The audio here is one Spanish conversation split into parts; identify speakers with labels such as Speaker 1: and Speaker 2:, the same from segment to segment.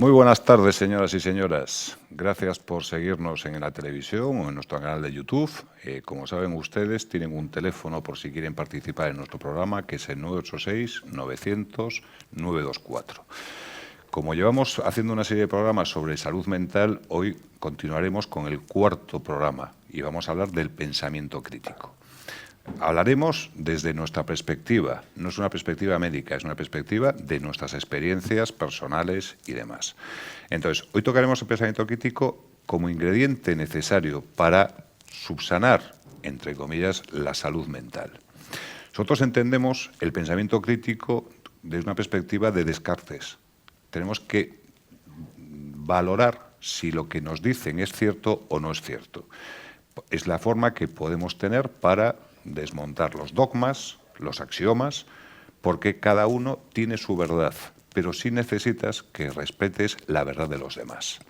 Speaker 1: Muy buenas tardes, señoras y señores. Gracias por seguirnos en la televisión o en nuestro canal de YouTube. Como saben ustedes, tienen un teléfono por si quieren participar en nuestro programa, que es el 986-900-924. Como llevamos haciendo una serie de programas sobre salud mental, hoy continuaremos con el cuarto programa y vamos a hablar del pensamiento crítico. Hablaremos desde nuestra perspectiva, no es una perspectiva médica, es una perspectiva de nuestras experiencias personales y demás. Entonces, hoy tocaremos el pensamiento crítico como ingrediente necesario para subsanar, entre comillas, la salud mental. Nosotros entendemos el pensamiento crítico desde una perspectiva de Descartes. Tenemos que valorar si lo que nos dicen es cierto o no es cierto. Es la forma que podemos tener para desmontar los dogmas, los axiomas, porque cada uno tiene su verdad, pero sí necesitas que respetes la verdad de los demás.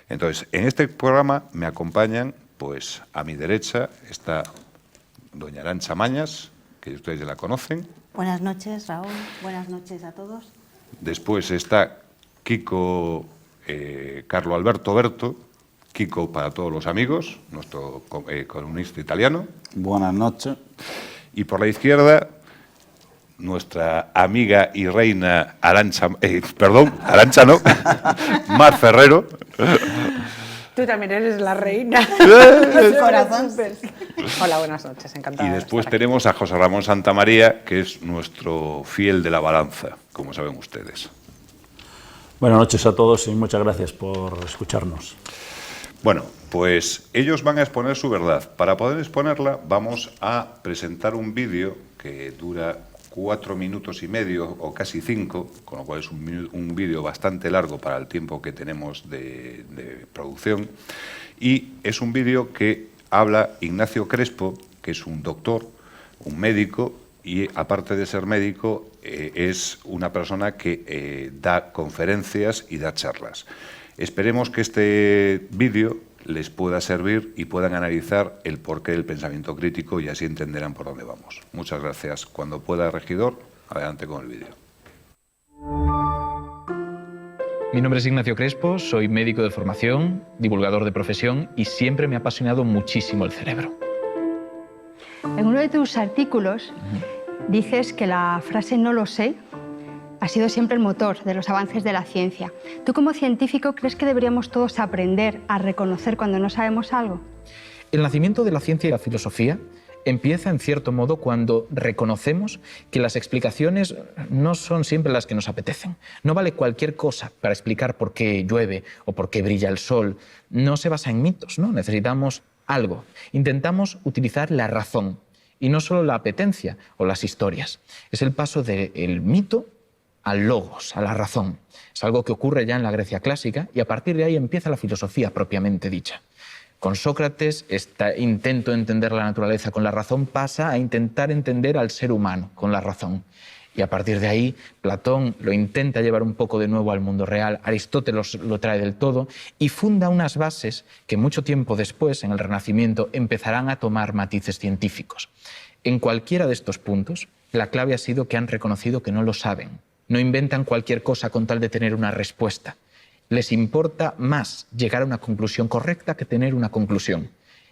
Speaker 1: Entonces, en este programa me acompañan, pues a mi derecha está doña Arantxa Mañas, que ustedes ya la conocen.
Speaker 2: Buenas noches, Raúl. Buenas noches a todos.
Speaker 1: Después está Kiko Carlo Alberto Berto, Kiko para todos los amigos, nuestro columnista italiano.
Speaker 3: Buenas noches.
Speaker 1: Y por la izquierda, nuestra amiga y reina Arantxa, Arantxa no, Mar Ferrero.
Speaker 4: Tú también eres la reina.
Speaker 2: Corazón.
Speaker 4: Hola, buenas noches, encantada.
Speaker 1: Y después tenemos a José Ramón Santamaría, que es nuestro fiel de la balanza, como saben ustedes.
Speaker 5: Buenas noches a todos y muchas gracias por escucharnos.
Speaker 1: Bueno, pues ellos van a exponer su verdad. Para poder exponerla vamos a presentar un vídeo que dura 4 minutos y medio o casi 5, con lo cual es un vídeo bastante largo para el tiempo que tenemos de producción. Y es un vídeo que habla Ignacio Crespo, que es un doctor, un médico, y aparte de ser médico, es una persona que da conferencias y da charlas. Esperemos que este vídeo les pueda servir y puedan analizar el porqué del pensamiento crítico y así entenderán por dónde vamos. Muchas gracias. Cuando pueda, regidor, adelante con el vídeo.
Speaker 6: Mi nombre es Ignacio Crespo, soy médico de formación, divulgador de profesión y siempre me ha apasionado muchísimo el cerebro.
Speaker 7: En uno de tus artículos dices que la frase "no lo sé" ha sido siempre el motor de los avances de la ciencia. ¿Tú como científico crees que deberíamos todos aprender a reconocer cuando no sabemos algo?
Speaker 6: El nacimiento de la ciencia y la filosofía empieza en cierto modo cuando reconocemos que las explicaciones no son siempre las que nos apetecen. No vale cualquier cosa para explicar por qué llueve o por qué brilla el sol. No se basa en mitos, ¿no? Necesitamos algo. Intentamos utilizar la razón y no solo la apetencia o las historias. Es el paso del mito al logos, a la razón. Es algo que ocurre ya en la Grecia clásica y a partir de ahí empieza la filosofía propiamente dicha. Con Sócrates, este intento de entender la naturaleza con la razón pasa a intentar entender al ser humano con la razón. Y a partir de ahí, Platón lo intenta llevar un poco de nuevo al mundo real, Aristóteles lo trae del todo y funda unas bases que mucho tiempo después, en el Renacimiento, empezarán a tomar matices científicos. En cualquiera de estos puntos, la clave ha sido que han reconocido que no lo saben. No inventan cualquier cosa con tal de tener una respuesta. Les importa más llegar a una conclusión correcta que tener una conclusión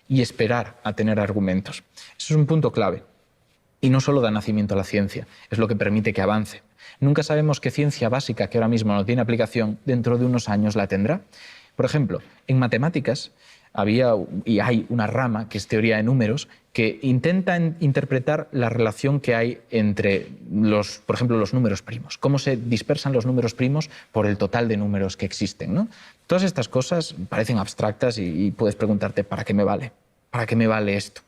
Speaker 6: y esperar a tener argumentos. Eso es un punto clave. Y no solo da nacimiento a la ciencia, es lo que permite que avance. Nunca sabemos qué ciencia básica que ahora mismo no tiene aplicación, dentro de unos años la tendrá. Por ejemplo, en matemáticas había y hay una rama, que es teoría de números, que intenta interpretar la relación que hay entre, por ejemplo, los números primos. Cómo se dispersan los números primos por el total de números que existen, ¿no? Todas estas cosas parecen abstractas y puedes preguntarte, ¿para qué me vale? ¿Para qué me vale esto?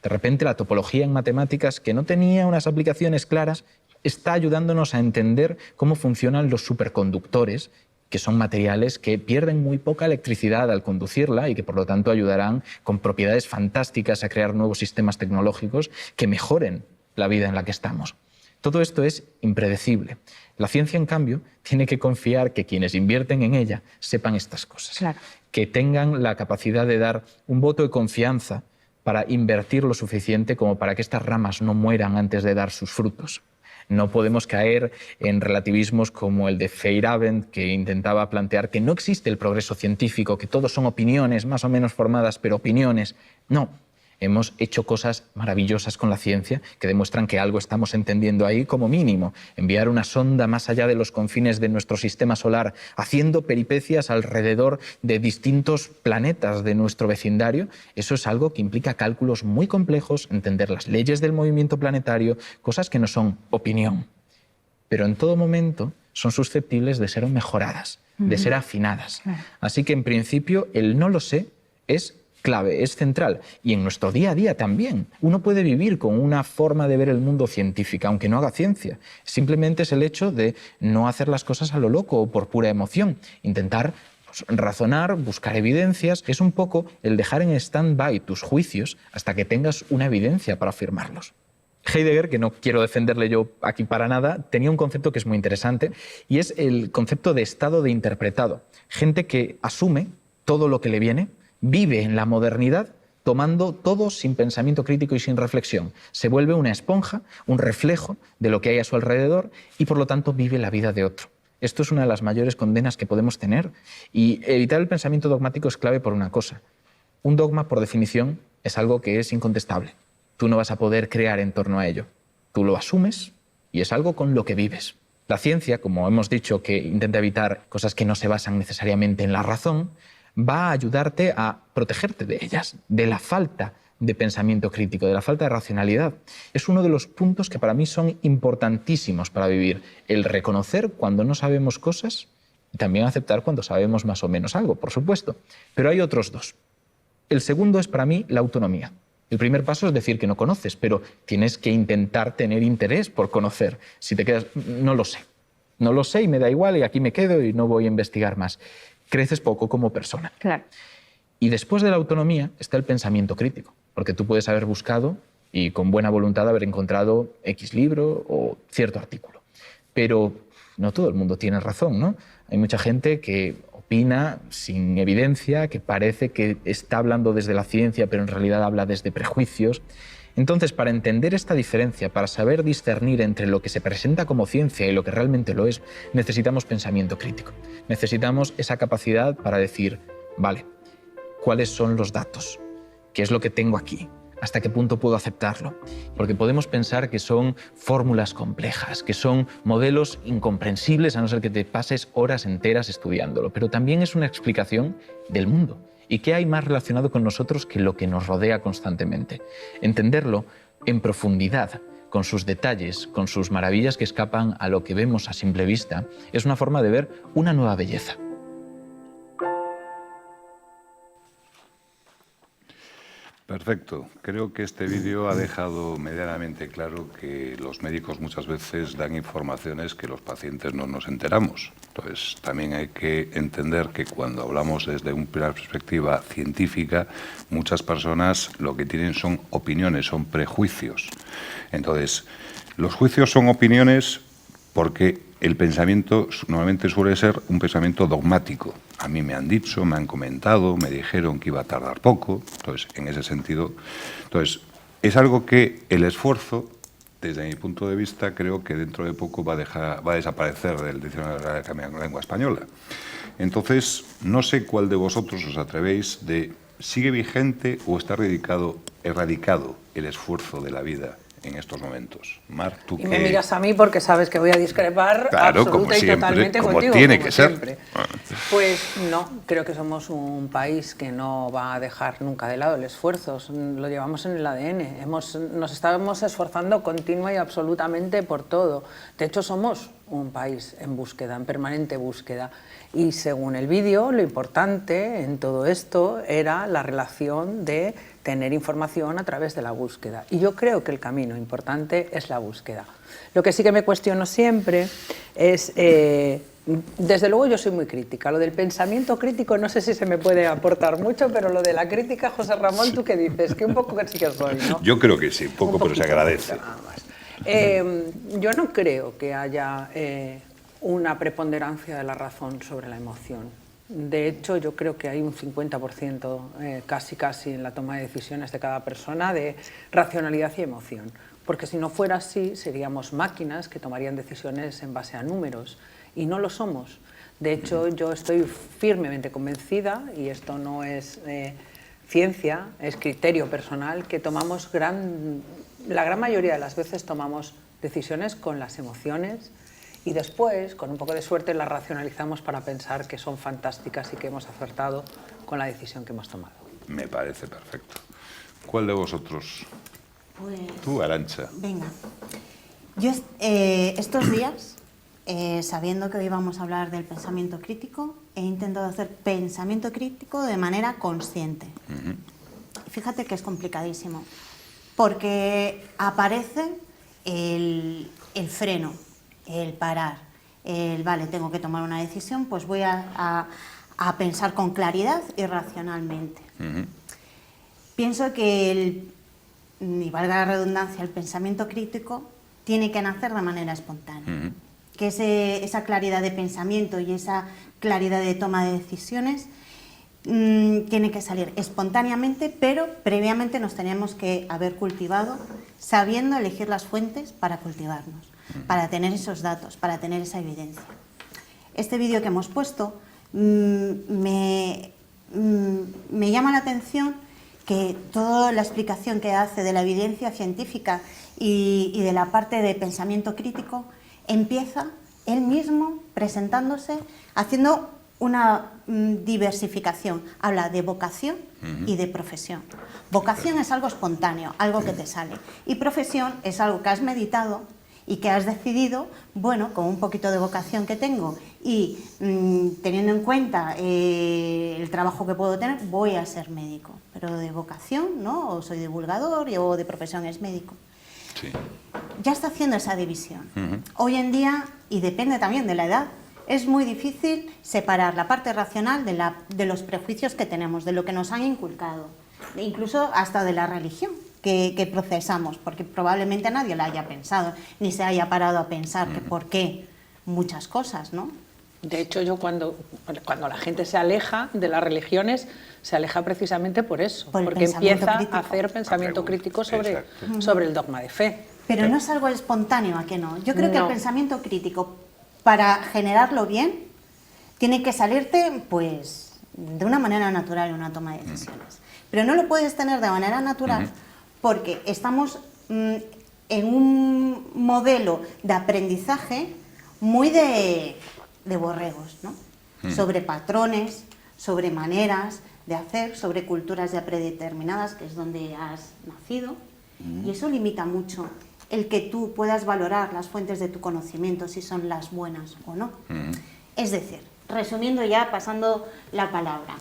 Speaker 6: De repente, la topología en matemáticas, que no tenía unas aplicaciones claras, está ayudándonos a entender cómo funcionan los superconductores, que son materiales que pierden muy poca electricidad al conducirla y que por lo tanto ayudarán con propiedades fantásticas a crear nuevos sistemas tecnológicos que mejoren la vida en la que estamos. Todo esto es impredecible. La ciencia, en cambio, tiene que confiar que quienes invierten en ella sepan estas cosas,
Speaker 7: Claro.
Speaker 6: que tengan la capacidad de dar un voto de confianza para invertir lo suficiente como para que estas ramas no mueran antes de dar sus frutos. No podemos caer en relativismos como el de Feyerabend, que intentaba plantear que no existe el progreso científico, que todos son opiniones más o menos formadas, pero opiniones. No. Hemos hecho cosas maravillosas con la ciencia que demuestran que algo estamos entendiendo ahí como mínimo. Enviar una sonda más allá de los confines de nuestro sistema solar, haciendo peripecias alrededor de distintos planetas de nuestro vecindario, eso es algo que implica cálculos muy complejos, entender las leyes del movimiento planetario, cosas que no son opinión. Pero en todo momento son susceptibles de ser mejoradas, de ser afinadas. Así que en principio el no lo sé es clave, es central. Y en nuestro día a día también. Uno puede vivir con una forma de ver el mundo científica, aunque no haga ciencia. Simplemente es el hecho de no hacer las cosas a lo loco o por pura emoción. Intentar razonar, buscar evidencias. Es un poco el dejar en stand-by tus juicios hasta que tengas una evidencia para afirmarlos. Heidegger, que no quiero defenderle yo aquí para nada, tenía un concepto que es muy interesante y es el concepto de estado de interpretado. Gente que asume todo lo que le viene, vive en la modernidad tomando todo sin pensamiento crítico y sin reflexión. Se vuelve una esponja, un reflejo de lo que hay a su alrededor y por lo tanto vive la vida de otro. Esto es una de las mayores condenas que podemos tener y evitar el pensamiento dogmático es clave por una cosa. Un dogma, por definición, es algo que es incontestable. Tú no vas a poder crear en torno a ello. Tú lo asumes y es algo con lo que vives. La ciencia, como hemos dicho, que intenta evitar cosas que no se basan necesariamente en la razón, va a ayudarte a protegerte de ellas, de la falta de pensamiento crítico, de la falta de racionalidad. Es uno de los puntos que para mí son importantísimos para vivir. El reconocer cuando no sabemos cosas y también aceptar cuando sabemos más o menos algo, por supuesto. Pero hay otros dos. El segundo es para mí la autonomía. El primer paso es decir que no conoces, pero tienes que intentar tener interés por conocer. Si te quedas, no lo sé y me da igual y aquí me quedo y no voy a investigar más. Creces poco como persona.
Speaker 4: Claro.
Speaker 6: Y después de la autonomía está el pensamiento crítico, porque tú puedes haber buscado y con buena voluntad haber encontrado X libro o cierto artículo. Pero no todo el mundo tiene razón, ¿no? Hay mucha gente que opina sin evidencia, que parece que está hablando desde la ciencia, pero en realidad habla desde prejuicios. Entonces, para entender esta diferencia, para saber discernir entre lo que se presenta como ciencia y lo que realmente lo es, necesitamos pensamiento crítico. Necesitamos esa capacidad para decir, vale, ¿cuáles son los datos? ¿Qué es lo que tengo aquí? ¿Hasta qué punto puedo aceptarlo? Porque podemos pensar que son fórmulas complejas, que son modelos incomprensibles a no ser que te pases horas enteras estudiándolo, pero también es una explicación del mundo. ¿Y qué hay más relacionado con nosotros que lo que nos rodea constantemente? Entenderlo en profundidad, con sus detalles, con sus maravillas que escapan a lo que vemos a simple vista, es una forma de ver una nueva belleza.
Speaker 1: Perfecto. Creo que este vídeo ha dejado medianamente claro que los médicos muchas veces dan informaciones que los pacientes no nos enteramos. Entonces, también hay que entender que cuando hablamos desde una perspectiva científica, muchas personas lo que tienen son opiniones, son prejuicios. Entonces, los juicios son opiniones porque el pensamiento normalmente suele ser un pensamiento dogmático. A mí me han dicho, me han comentado, me dijeron que iba a tardar poco. Entonces, en ese sentido, es algo que el esfuerzo, desde mi punto de vista, creo que dentro de poco va a desaparecer del diccionario de la Academia de la Lengua Española. Entonces, no sé cuál de vosotros os atrevéis de, ¿sigue vigente o está erradicado el esfuerzo de la vida en estos momentos? Mar, tú
Speaker 4: y me miras a mí porque sabes que voy a discrepar absoluta y totalmente
Speaker 1: como
Speaker 4: contigo.
Speaker 1: Tiene
Speaker 4: como
Speaker 1: que ser.
Speaker 4: Siempre. Pues no, creo que somos un país que no va a dejar nunca de lado el esfuerzo. Lo llevamos en el ADN. Nos estamos esforzando continua y absolutamente por todo. De hecho, somos un país en búsqueda, en permanente búsqueda. Y según el vídeo, lo importante en todo esto era la relación de tener información a través de la búsqueda. Y yo creo que el camino importante es la búsqueda. Lo que sí que me cuestiono siempre es, desde luego yo soy muy crítica. Lo del pensamiento crítico no sé si se me puede aportar mucho, pero lo de la crítica, José Ramón, ¿tú qué dices? Que un poco que sí que soy, ¿no?
Speaker 1: Yo creo que sí, un poco, pero se agradece.
Speaker 4: Nada más. Yo no creo que haya una preponderancia de la razón sobre la emoción. De hecho, yo creo que hay un 50%, casi en la toma de decisiones de cada persona, de racionalidad y emoción. porque si no fuera así seríamos máquinas que tomarían decisiones en base a números, y no lo somos. De hecho, yo estoy firmemente convencida, y esto no es ciencia, es criterio personal, que tomamos la gran mayoría de las veces tomamos decisiones con las emociones y después, con un poco de suerte, las racionalizamos para pensar que son fantásticas y que hemos acertado con la decisión que hemos tomado.
Speaker 1: Me parece perfecto. ¿Cuál de vosotros?
Speaker 2: Pues,
Speaker 1: Tú, Arantxa.
Speaker 2: venga. Yo estos días, sabiendo que hoy vamos a hablar del pensamiento crítico, he intentado hacer pensamiento crítico de manera consciente. Fíjate que es complicadísimo, porque aparece el freno, el parar, vale, tengo que tomar una decisión, pues voy a pensar con claridad y racionalmente. Pienso que y valga la redundancia, el pensamiento crítico tiene que nacer de manera espontánea. Que esa claridad de pensamiento y esa claridad de toma de decisiones tiene que salir espontáneamente, pero previamente nos tenemos que haber cultivado sabiendo elegir las fuentes para cultivarnos, para tener esos datos, para tener esa evidencia. Este vídeo que hemos puesto me llama la atención que toda la explicación que hace de la evidencia científica y de la parte de pensamiento crítico empieza él mismo presentándose, haciendo una diversificación. Habla de vocación y de profesión. Vocación es algo espontáneo, algo que te sale. Y profesión es algo que has meditado y que has decidido, bueno, con un poquito de vocación que tengo y teniendo en cuenta el trabajo que puedo tener, voy a ser médico. Pero de vocación, ¿no? O soy divulgador o de profesión es médico.
Speaker 1: Sí.
Speaker 2: Ya está haciendo esa división. Hoy en día, y depende también de la edad, es muy difícil separar la parte racional de los prejuicios que tenemos, de lo que nos han inculcado, incluso hasta de la religión que procesamos, porque probablemente nadie la haya pensado, ni se haya parado a pensar que por qué muchas cosas, ¿no?
Speaker 4: De hecho, yo cuando la gente se aleja de las religiones, se aleja precisamente por eso,
Speaker 2: Por el
Speaker 4: porque
Speaker 2: pensamiento
Speaker 4: empieza
Speaker 2: crítico.
Speaker 4: a hacer pensamiento crítico sobre
Speaker 1: Exacto.
Speaker 4: el dogma de fe.
Speaker 2: Pero no es algo espontáneo, ¿a qué no? Yo creo que el
Speaker 4: No.
Speaker 2: pensamiento crítico, para generarlo bien, tiene que salirte, pues, de una manera natural en una toma de decisiones. Pero no lo puedes tener de manera natural porque estamos en un modelo de aprendizaje muy de borregos, ¿no? Sobre patrones, sobre maneras de hacer, sobre culturas ya predeterminadas, que es donde has nacido, y eso limita mucho el que tú puedas valorar las fuentes de tu conocimiento, si son las buenas o no. Es decir, resumiendo ya, pasando la palabra,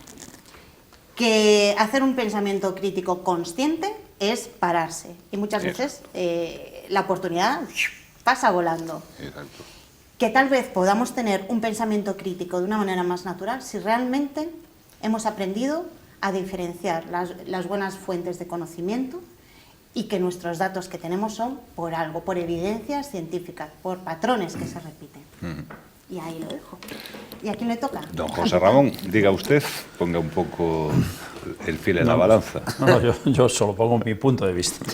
Speaker 2: que hacer un pensamiento crítico consciente es pararse, y muchas veces la oportunidad pasa volando.
Speaker 1: Exacto.
Speaker 2: Que tal vez podamos tener un pensamiento crítico de una manera más natural si realmente hemos aprendido a diferenciar las buenas fuentes de conocimiento y que nuestros datos que tenemos son por algo, por evidencias científicas, por patrones que se repiten. Y ahí lo dejo. ¿Y a quién le toca?
Speaker 1: Don José Ramón, diga usted, ponga un poco el fil en la balanza.
Speaker 5: No, yo solo pongo mi punto de vista.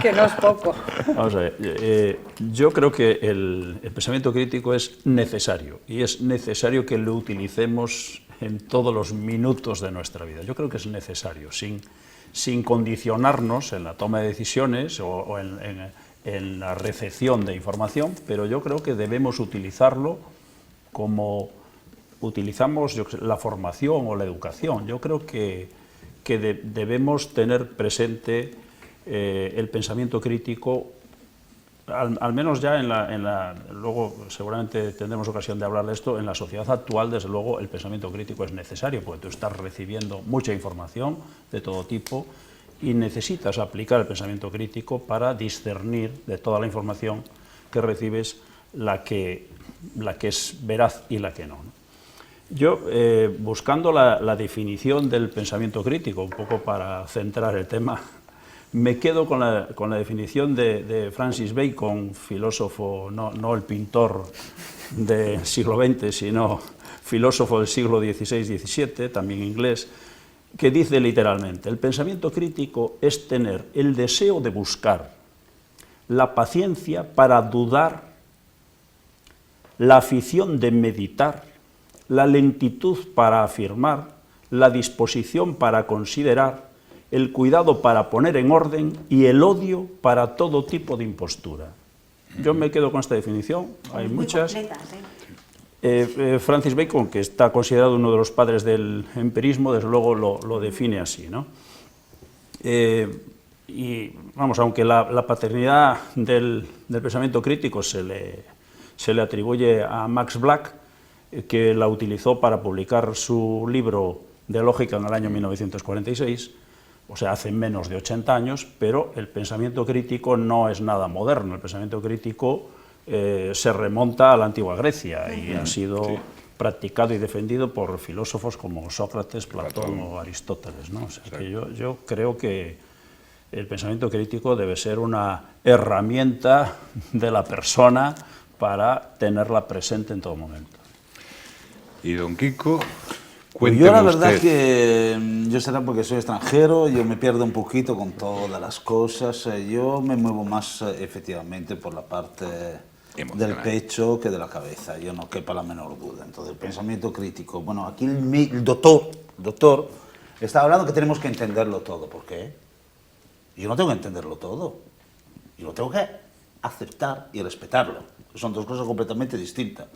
Speaker 4: Que no es poco.
Speaker 5: Vamos a ver, yo creo que el pensamiento crítico es necesario, y es necesario que lo utilicemos en todos los minutos de nuestra vida. Yo creo que es necesario, sin condicionarnos en la toma de decisiones o en la recepción de información, pero yo creo que debemos utilizarlo como utilizamos la formación o la educación. Yo creo que debemos tener presente el pensamiento crítico, al menos ya luego seguramente tendremos ocasión de hablar de esto, en la sociedad actual, desde luego, el pensamiento crítico es necesario, porque tú estás recibiendo mucha información de todo tipo y necesitas aplicar el pensamiento crítico para discernir de toda la información que recibes la que es veraz y la que no. Yo, buscando la definición del pensamiento crítico, un poco para centrar el tema, me quedo con la definición de Francis Bacon, filósofo, no el pintor del siglo XX, sino filósofo del siglo XVI-XVII, también inglés, que dice literalmente: el pensamiento crítico es tener el deseo de buscar la paciencia para dudar, la afición de meditar, la lentitud para afirmar, la disposición para considerar, el cuidado para poner en orden y el odio para todo tipo de impostura. Yo me quedo con esta definición, hay
Speaker 2: Muy
Speaker 5: muchas.
Speaker 2: completas,
Speaker 5: Francis Bacon, que está considerado uno de los padres del empirismo, desde luego lo define así, ¿no? Y vamos, aunque la paternidad del pensamiento crítico se le atribuye a Max Black, que la utilizó para publicar su libro de lógica en el año 1946, o sea, hace menos de 80 años, pero el pensamiento crítico no es nada moderno. El pensamiento crítico se remonta a la antigua Grecia y ha sido practicado y defendido por filósofos como Sócrates, Platón o Aristóteles, ¿no? O sea, que yo creo que el pensamiento crítico debe ser una herramienta de la persona para tenerla presente en todo momento.
Speaker 1: Y don Kiko,
Speaker 3: Pues yo la
Speaker 1: cuénteme
Speaker 3: verdad
Speaker 1: usted.
Speaker 3: que yo será porque soy extranjero, yo me pierdo un poquito con todas las cosas, yo me muevo más efectivamente por la parte del
Speaker 1: Emocional.
Speaker 3: pecho que de la cabeza, yo no quepa la menor duda. Entonces el pensamiento crítico, bueno, aquí el doctor está hablando que tenemos que entenderlo todo. ¿Por qué? Yo no tengo que entenderlo todo, yo lo tengo que aceptar y respetarlo, son dos cosas completamente distintas.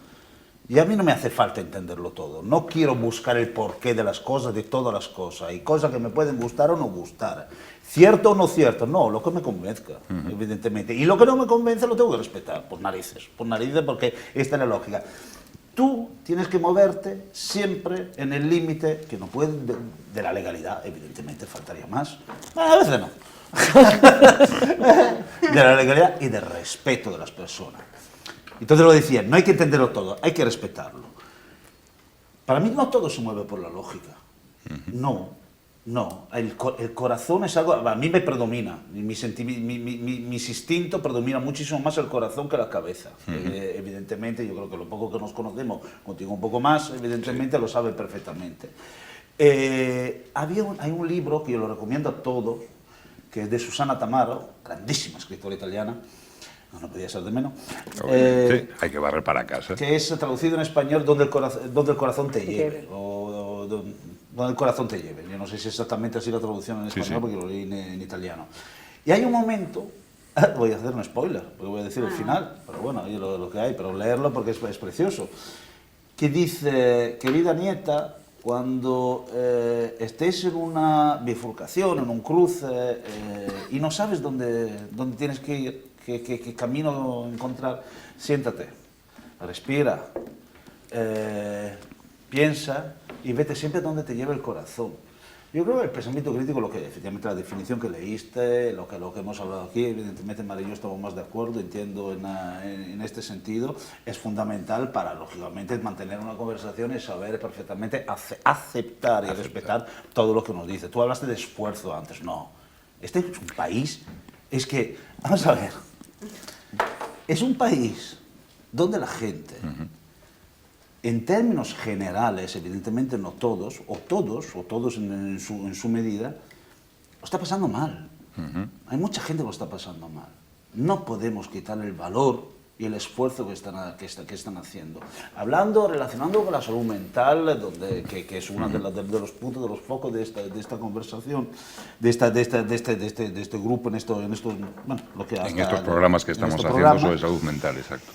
Speaker 3: Y a mí no me hace falta entenderlo todo. No quiero buscar el porqué de las cosas, de todas las cosas. Hay cosas que me pueden gustar o no gustar. Cierto o no cierto. No, lo que me convenzca, evidentemente. Y lo que no me convence lo tengo que respetar, por narices, porque esta es la lógica. Tú tienes que moverte siempre en el límite, que no puede, de la legalidad, evidentemente, faltaría más. A veces no. De la legalidad y del respeto de las personas. Entonces lo decía, no hay que entenderlo todo, hay que respetarlo. Para mí no todo se mueve por la lógica. No. El corazón es algo, a mí me predomina, mis instintos predomina muchísimo más el corazón que la cabeza. Evidentemente, yo creo que lo poco que nos conocemos, contigo un poco más, evidentemente lo sabe perfectamente. Hay un libro que yo lo recomiendo a todos, que es de Susana Tamaro, grandísima escritora italiana, no podía ser de menos.
Speaker 1: Obviamente, hay que barrer para casa.
Speaker 3: Que es traducido en español donde el corazón te lleve. O donde el corazón te lleve. Yo no sé si es exactamente así la traducción en español, porque lo leí en italiano. Y hay un momento, voy a hacer un spoiler, porque voy a decir el final, pero bueno, ahí lo que hay, pero leerlo porque es precioso. Que dice, querida nieta, cuando estés en una bifurcación, en un cruce, y no sabes dónde tienes que ir, qué camino encontrar, siéntate, respira, piensa y vete siempre donde te lleve el corazón. Yo creo que el pensamiento crítico, lo que efectivamente la definición que leíste, lo que hemos hablado aquí, evidentemente María y yo estamos más de acuerdo, entiendo en este sentido, es fundamental para, lógicamente, mantener una conversación y saber perfectamente aceptar y respetar todo lo que nos dice. Tú hablaste de esfuerzo antes, no. Este es un país, es que, vamos a ver, es un país donde la gente, en términos generales, evidentemente no todos, o todos en su medida, lo está pasando mal. Hay mucha gente que lo está pasando mal. No podemos quitar el valor y el esfuerzo que están haciendo. Relacionando con la salud mental, que es uno de los puntos, de los focos de esta conversación, de este grupo, en estos
Speaker 1: programas que estamos haciendo sobre salud mental, exacto.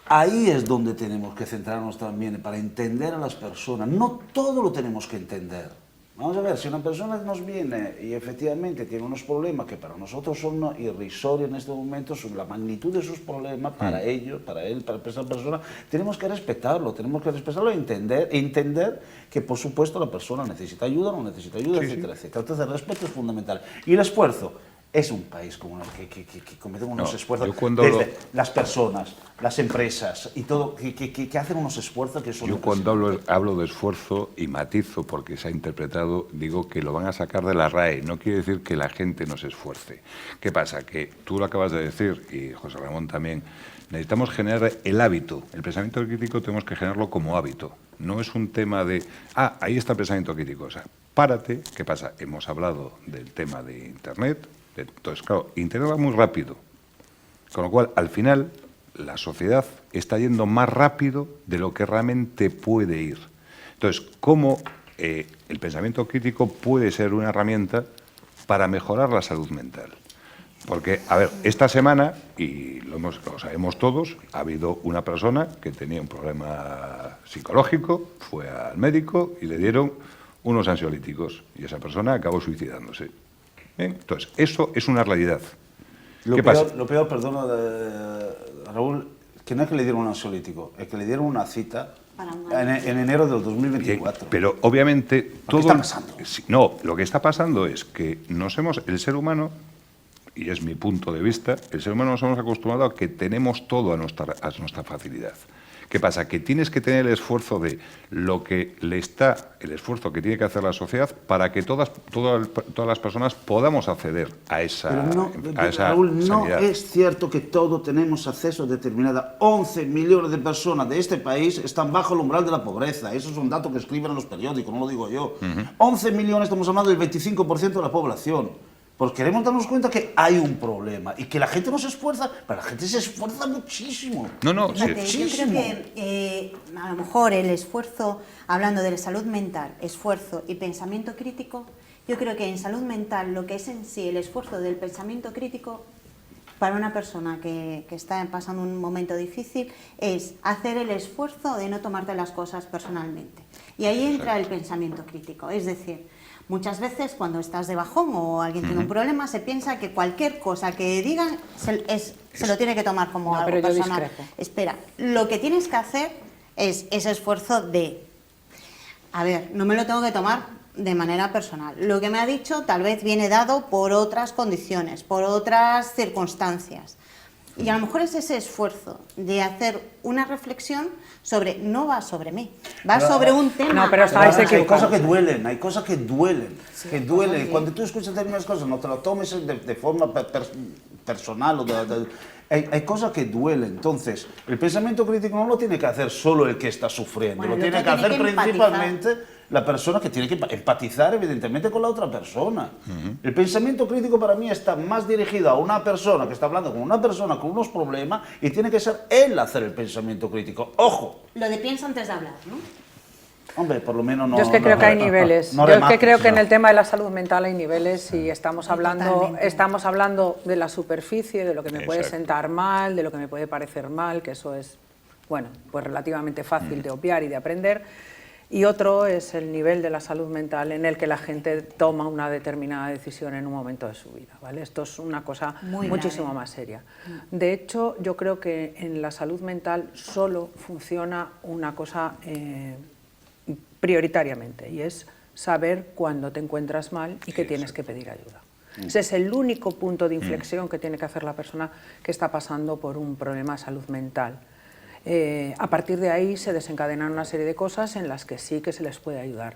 Speaker 3: Ahí es donde tenemos que centrarnos también para entender a las personas. No todo lo tenemos que entender. Vamos a ver, si una persona nos viene y efectivamente tiene unos problemas que para nosotros son irrisorios en este momento, sobre la magnitud de sus problemas, para ellos, para esa persona, tenemos que respetarlo e entender que, por supuesto, la persona necesita ayuda, no necesita ayuda, etcétera, etcétera. Entonces, el respeto es fundamental. Y el esfuerzo. Es un país como el que cometen unos esfuerzos, desde las personas, las empresas y todo, que hacen unos esfuerzos que son...
Speaker 1: Yo cuando hablo de esfuerzo y matizo, porque se ha interpretado, digo que lo van a sacar de la RAE, no quiere decir que la gente no se esfuerce. ¿Qué pasa? Que tú lo acabas de decir, y José Ramón también, necesitamos generar el hábito. El pensamiento crítico tenemos que generarlo como hábito. No es un tema de, ahí está el pensamiento crítico. O sea, párate, ¿qué pasa? Hemos hablado del tema de Internet, Entonces, claro, Internet va muy rápido. Con lo cual, al final, la sociedad está yendo más rápido de lo que realmente puede ir. Entonces, ¿cómo el pensamiento crítico puede ser una herramienta para mejorar la salud mental? Porque, a ver, esta semana, y lo sabemos todos, ha habido una persona que tenía un problema psicológico, fue al médico y le dieron unos ansiolíticos y esa persona acabó suicidándose. Entonces, eso es una realidad. ¿Qué pasa?
Speaker 3: Lo peor, perdona, Raúl, que no es que le dieron un ansiolítico, es que le dieron una cita en enero del 2024.
Speaker 1: Pero obviamente todo...
Speaker 3: ¿Qué está pasando?
Speaker 1: No, lo que está pasando es que el ser humano, y es mi punto de vista, el ser humano nos hemos acostumbrado a que tenemos todo a nuestra facilidad. ¿Qué pasa? Que tienes que tener el esfuerzo de el esfuerzo que tiene que hacer la sociedad para que todas las personas podamos acceder a esa,
Speaker 3: Raúl, no
Speaker 1: sanidad.
Speaker 3: es cierto que todos tenemos acceso a determinada. 11 millones de personas de este país están bajo el umbral de la pobreza. Eso es un dato que escriben en los periódicos, no lo digo yo. 11 millones, estamos hablando del 25% de la población. Pues queremos darnos cuenta que hay un problema y que la gente no se esfuerza, pero la gente se esfuerza muchísimo.
Speaker 1: No,
Speaker 2: Fíjate,
Speaker 1: sí.
Speaker 2: yo creo que a lo mejor el esfuerzo, hablando de la salud mental, esfuerzo y pensamiento crítico, yo creo que en salud mental lo que es en sí el esfuerzo del pensamiento crítico para una persona que está pasando un momento difícil es hacer el esfuerzo de no tomarte las cosas personalmente. Y ahí entra el pensamiento crítico, es decir, muchas veces cuando estás de bajón o alguien tiene un problema, se piensa que cualquier cosa que digan se lo tiene que tomar como algo
Speaker 4: pero yo
Speaker 2: personal.
Speaker 4: discrepo.
Speaker 2: Espera, lo que tienes que hacer es ese esfuerzo de, a ver, no me lo tengo que tomar de manera personal. Lo que me ha dicho tal vez viene dado por otras condiciones, por otras circunstancias. Y a lo mejor es ese esfuerzo de hacer una reflexión sobre, no va sobre mí, va sobre un tema.
Speaker 4: No, pero estáis
Speaker 3: Hay
Speaker 4: equivocados.
Speaker 3: cosas que duelen, Cuando tú escuchas determinadas cosas, no te lo tomes de forma personal. Hay cosas que duelen. Entonces, el pensamiento crítico no lo tiene que hacer solo el que está sufriendo,
Speaker 2: Bueno,
Speaker 3: lo
Speaker 2: el
Speaker 3: tiene que
Speaker 2: otro
Speaker 3: hacer
Speaker 2: tiene que
Speaker 3: principalmente la persona que tiene que empatizar, evidentemente, con la otra persona. El pensamiento crítico para mí está más dirigido a una persona que está hablando con una persona con unos problemas y tiene que ser él hacer el pensamiento crítico. ¡Ojo!
Speaker 2: Lo de piensa antes de hablar, ¿no?
Speaker 3: Hombre, por lo menos no...
Speaker 4: Yo es que creo que hay niveles.
Speaker 3: no
Speaker 4: Yo es que
Speaker 3: remates,
Speaker 4: creo que en
Speaker 3: no.
Speaker 4: el tema de la salud mental hay niveles y estamos hablando
Speaker 2: Totalmente.
Speaker 4: de la superficie, de lo que me puede
Speaker 1: Exacto.
Speaker 4: sentar mal, de lo que me puede parecer mal, que eso es, bueno, pues relativamente fácil de obviar y de aprender. Y otro es el nivel de la salud mental en el que la gente toma una determinada decisión en un momento de su vida, ¿vale? Esto es una cosa
Speaker 2: Muy
Speaker 4: muchísimo
Speaker 2: grave.
Speaker 4: más seria. De hecho, yo creo que en la salud mental solo funciona una cosa prioritariamente, y es saber cuándo te encuentras mal y que tienes que pedir ayuda. Ese es el único punto de inflexión que tiene que hacer la persona que está pasando por un problema de salud mental. A partir de ahí se desencadenan una serie de cosas en las que sí que se les puede ayudar.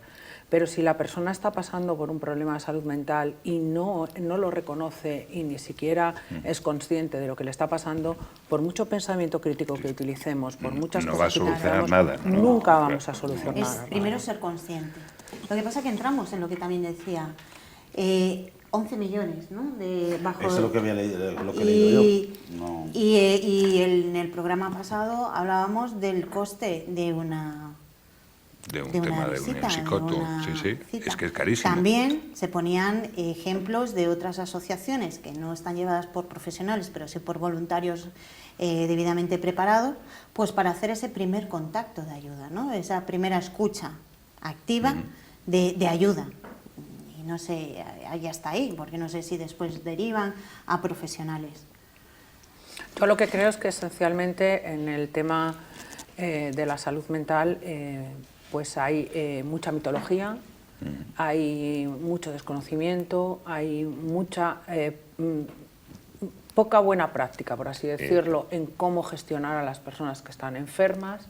Speaker 4: Pero si la persona está pasando por un problema de salud mental y no lo reconoce y ni siquiera es consciente de lo que le está pasando, por mucho pensamiento crítico que utilicemos, por muchas
Speaker 1: No va a
Speaker 4: cosas que
Speaker 1: solucionar
Speaker 4: hagamos,
Speaker 1: nada, ¿no?
Speaker 4: nunca vamos a solucionar
Speaker 2: Es
Speaker 4: nada.
Speaker 2: primero ser consciente. Lo que pasa es que entramos en lo que también decía, 11 millones, ¿no? Bajo...
Speaker 3: Eso es lo que había leído, lo que he leído yo. No.
Speaker 2: En el programa pasado hablábamos del coste de una
Speaker 1: De un
Speaker 2: de una
Speaker 1: tema de
Speaker 2: visita,
Speaker 1: un psicólogo,
Speaker 2: de una
Speaker 1: sí,
Speaker 2: cita.
Speaker 1: es que es carísimo.
Speaker 2: También se ponían ejemplos de otras asociaciones que no están llevadas por profesionales, pero sí por voluntarios debidamente preparados, pues para hacer ese primer contacto de ayuda, ¿no? Esa primera escucha activa de ayuda. Y no sé, ya está ahí, porque no sé si después derivan a profesionales.
Speaker 4: Yo lo que creo es que esencialmente en el tema de la salud mental pues hay mucha mitología, hay mucho desconocimiento, hay mucha poca buena práctica, por así decirlo, en cómo gestionar a las personas que están enfermas.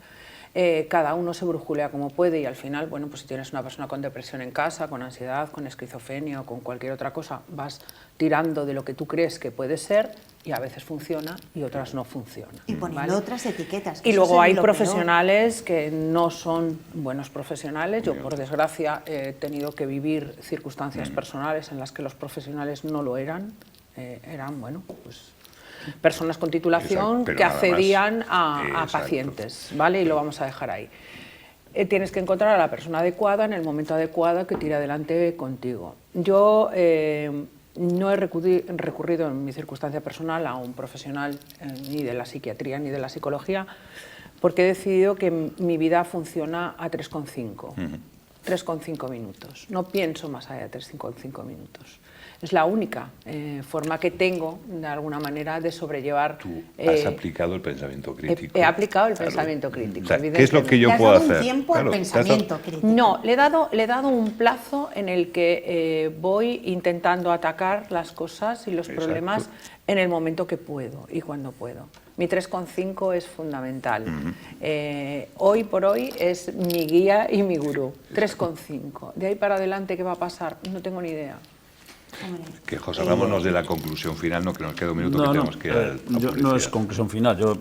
Speaker 4: Cada uno se brujulea como puede y al final, bueno, pues si tienes una persona con depresión en casa, con ansiedad, con esquizofrenia o con cualquier otra cosa, vas tirando de lo que tú crees que puede ser y a veces funciona y otras no funcionan.
Speaker 2: Y poniendo otras etiquetas. que
Speaker 4: Y
Speaker 2: eso
Speaker 4: luego
Speaker 2: es
Speaker 4: hay
Speaker 2: lo
Speaker 4: profesionales que no son buenos profesionales. Yo, por desgracia, he tenido que vivir circunstancias personales en las que los profesionales no lo eran eran, bueno, pues personas con titulación
Speaker 1: Exacto, pero
Speaker 4: que
Speaker 1: nada más.
Speaker 4: accedían a
Speaker 1: Exacto.
Speaker 4: pacientes, ¿vale? Y lo vamos a dejar ahí. Tienes que encontrar a la persona adecuada en el momento adecuado que tire adelante contigo. Yo no he recurrido en mi circunstancia personal a un profesional ni de la psiquiatría ni de la psicología, porque he decidido que mi vida funciona a 3,5. 3,5 minutos. No pienso más allá de 3,5 minutos. Es la única forma que tengo, de alguna manera, de sobrellevar...
Speaker 1: Tú has aplicado el pensamiento crítico.
Speaker 4: He aplicado el pensamiento crítico,
Speaker 1: O sea, ¿qué es lo que
Speaker 2: Le
Speaker 1: yo
Speaker 2: has
Speaker 1: puedo
Speaker 2: dado
Speaker 1: hacer?
Speaker 2: un tiempo al
Speaker 1: Claro, te has dado-
Speaker 2: pensamiento crítico.
Speaker 4: No, le he dado un plazo en el que voy intentando atacar las cosas y los
Speaker 1: Exacto.
Speaker 4: problemas en el momento que puedo y cuando puedo. Mi 3,5 es fundamental. Hoy por hoy es mi guía y mi gurú. 3,5. De ahí para adelante, ¿qué va a pasar? No tengo ni idea.
Speaker 2: Hombre,
Speaker 1: Que José Ramón nos dé la conclusión final, no que nos quede un minuto que tenemos que ir a
Speaker 5: no es
Speaker 1: publicidad.
Speaker 5: conclusión final,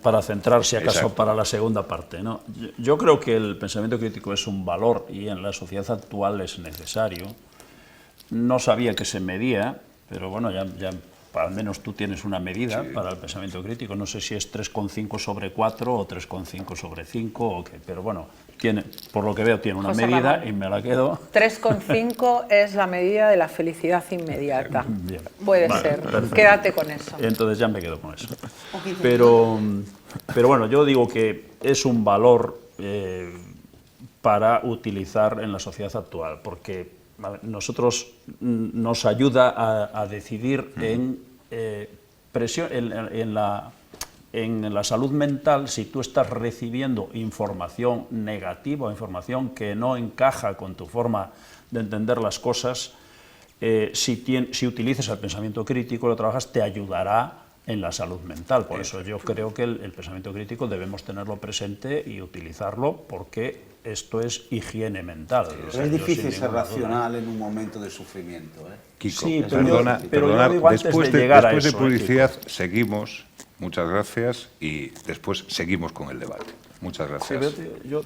Speaker 5: para centrar, si acaso,
Speaker 1: Exacto.
Speaker 5: para la segunda parte, ¿no? Yo creo que el pensamiento crítico es un valor y en la sociedad actual es necesario. No sabía que se medía, pero bueno, ya al menos tú tienes una medida para el pensamiento crítico. No sé si es 3,5 sobre 4 o 3,5 sobre 5, o qué, pero bueno, por lo que veo tiene una
Speaker 4: José
Speaker 5: medida
Speaker 4: Ramón.
Speaker 5: y me la quedo.
Speaker 4: 3,5 es la medida de la felicidad inmediata.
Speaker 5: Bien.
Speaker 4: Puede
Speaker 5: Vale,
Speaker 4: ser.
Speaker 5: perfecto.
Speaker 4: Quédate con eso.
Speaker 5: Entonces ya me quedo con eso.
Speaker 2: Oficial.
Speaker 5: Pero bueno, yo digo que es un valor para utilizar en la sociedad actual, porque a ver, nos ayuda a decidir en la salud mental. Si tú estás recibiendo información negativa o información que no encaja con tu forma de entender las cosas, si utilizas el pensamiento crítico, lo trabajas, te ayudará en la salud mental. Por eso yo creo que el pensamiento crítico debemos tenerlo presente y utilizarlo, porque esto es higiene mental. O
Speaker 3: Pero
Speaker 5: sea,
Speaker 3: es
Speaker 5: yo
Speaker 3: difícil
Speaker 5: sin
Speaker 3: ser
Speaker 5: ninguna duda.
Speaker 3: racional en un momento de sufrimiento, ¿eh?
Speaker 1: Kiko,
Speaker 5: Sí,
Speaker 1: perdona,
Speaker 5: pero yo
Speaker 1: perdona,
Speaker 5: digo antes
Speaker 1: después
Speaker 5: de llegar a
Speaker 1: después de
Speaker 5: eso,
Speaker 1: publicidad seguimos, muchas gracias, y después seguimos con el debate. Muchas
Speaker 5: Sí,
Speaker 1: gracias.
Speaker 5: yo